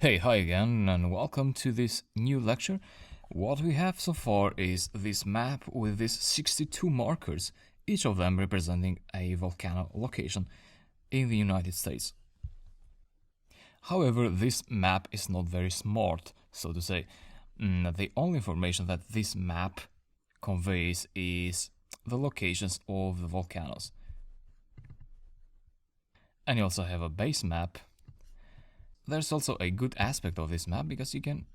Hey, hi again, and welcome to this new lecture. What we have so far is this map with these 62 markers, each of them representing a volcano location in the United States. However, this map is not very smart, so to say. The only information that this map conveys is the locations of the volcanoes. And you also have a base map. There's also a good aspect of this map because you can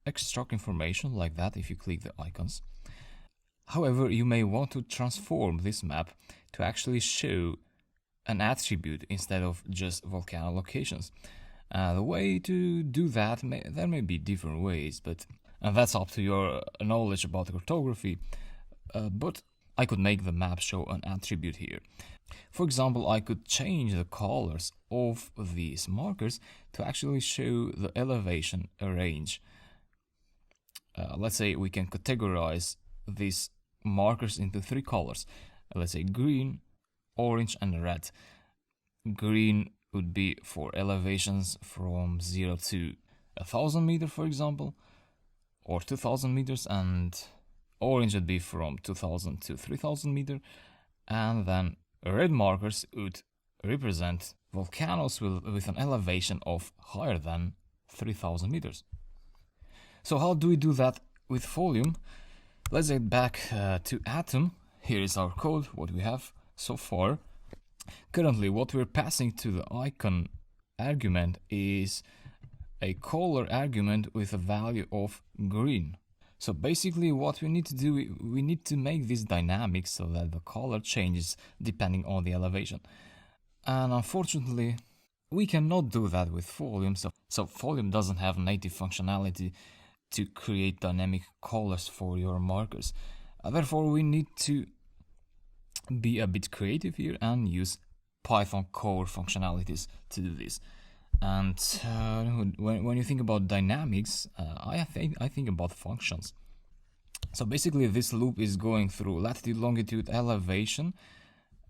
extract information like that if you click the icons. However, you may want to transform this map to actually show an attribute instead of just volcano locations. The way to do that, there may be different ways, but that's up to your knowledge about cartography. But I could make the map show an attribute here. For example, I could change the colors of these markers to actually show the elevation range. Let's say we can categorize these markers into three colors. Let's say green, orange, and red. Green would be for elevations from 0 to 1000 meters, for example, or 2000 meters, and orange would be from 2000 to 3000 meters, and then red markers would represent volcanoes with an elevation of higher than 3000 meters. So how do we do that with Folium? Let's get back to Atom. Here is our code, what we have so far. Currently, what we're passing to the icon argument is a color argument with a value of green. So basically what we need to do, we need to make this dynamic so that the color changes depending on the elevation. And unfortunately, we cannot do that with Folium. So Folium doesn't have native functionality to create dynamic colors for your markers. Therefore, we need to be a bit creative here and use Python core functionalities to do this. And when you think about dynamics, I think about functions. So basically, this loop is going through latitude, longitude, elevation,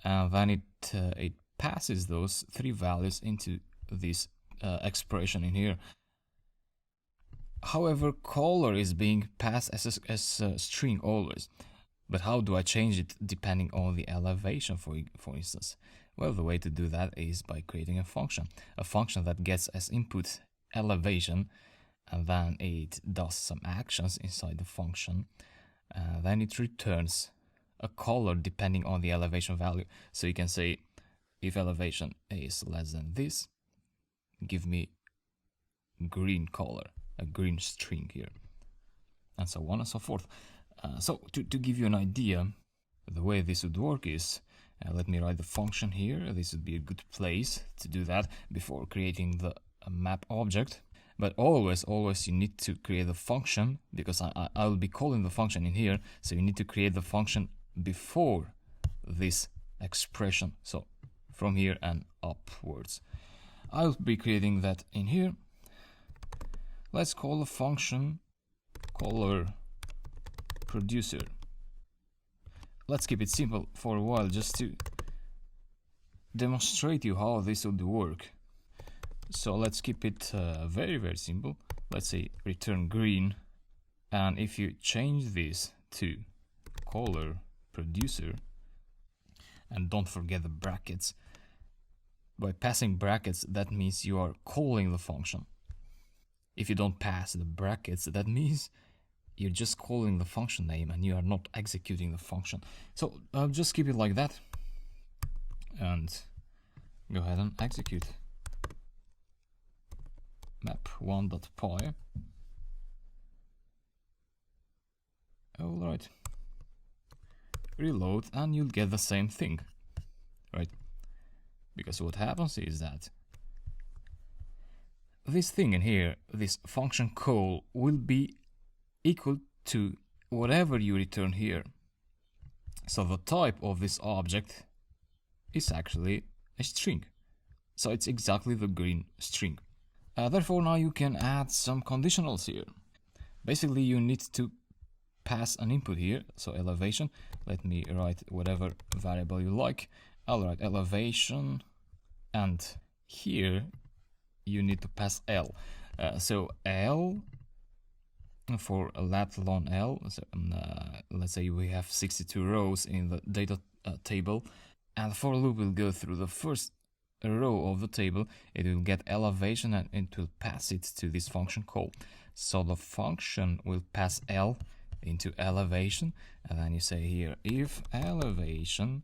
and then it passes those three values into this expression in here. However, color is being passed as a string always. But how do I change it depending on the elevation, for instance? Well, the way to do that is by creating a function that gets as input elevation, and then it does some actions inside the function, then it returns a color depending on the elevation value. So you can say, if elevation is less than this, give me green color, a green string here, and so on and so forth. So to give you an idea, the way this would work is, let me write the function here. This would be a good place to do that before creating the map object. But always you need to create the function, because I will be calling the function in here. So you need to create the function before this expression. So from here and upwards. I'll be creating that in here. Let's call the function color producer. Let's keep it simple for a while just to demonstrate you how this would work. So let's keep it very simple. Let's say return green, and if you change this to color producer, and don't forget the brackets. By passing brackets, that means you are calling the function. If you don't pass the brackets, that means you're just calling the function name and you are not executing the function. So I'll just keep it like that and go ahead and execute map1.py. Alright, reload and you'll get the same thing, right? Because what happens is that this thing in here, this function call, will be equal to whatever you return here. So the type of this object is actually a string. So it's exactly the green string. Therefore, now you can add some conditionals here. Basically, you need to pass an input here. So elevation, let me write whatever variable you like. I'll write elevation, and here you need to pass L. So L for let lon L, so, let's say we have 62 rows in the data table, and the for loop will go through the first row of the table. It will get elevation and it will pass it to this function call. So the function will pass L into elevation, and then you say here if elevation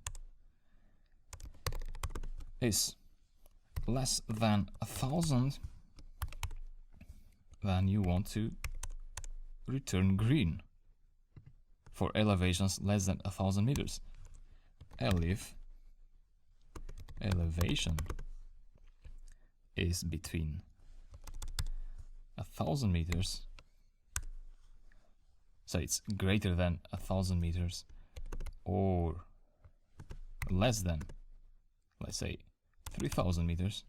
is less than 1,000, then you want to return green for elevations less than 1,000 meters. If elevation is between 1,000 meters, so it's greater than 1,000 meters or less than, let's say, 3,000 meters,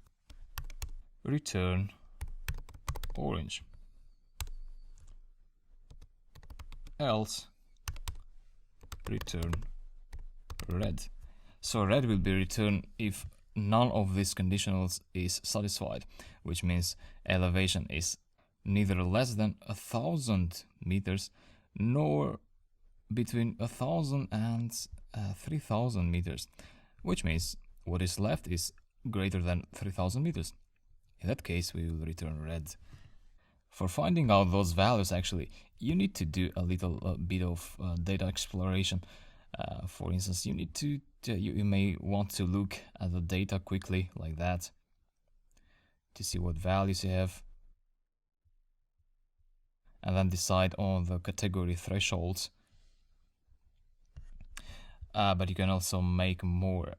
return orange. Else return red. So red will be returned if none of these conditionals is satisfied, which means elevation is neither less than 1,000 meters nor between 1,000 and 3,000 meters, which means what is left is greater than 3,000 meters. In that case, we will return red. For finding out those values, actually, you need to do a little bit of data exploration. For instance, you need to you may want to look at the data quickly like that to see what values you have, and then decide on the category thresholds. But you can also make more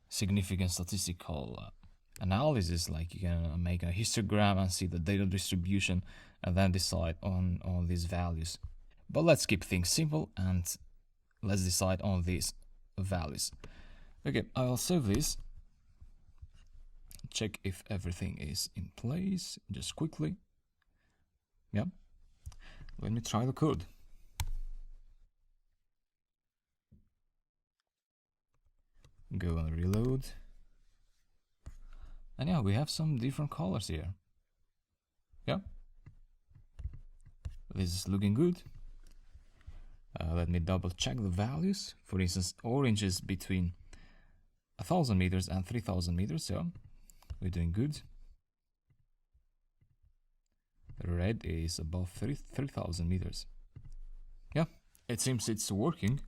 significant statistical analysis, like you can make a histogram and see the data distribution and then decide on these values. But let's keep things simple and let's decide on these values. Okay, I'll save this, check if everything is in place just quickly. Yeah, let me try the code. Go and reload. And yeah, we have some different colors here. Yeah, this is looking good. Let me double check the values. For instance, orange is between 1,000 meters and 3,000 meters, so we're doing good. Red is above 3,000 meters. Yeah, it seems it's working.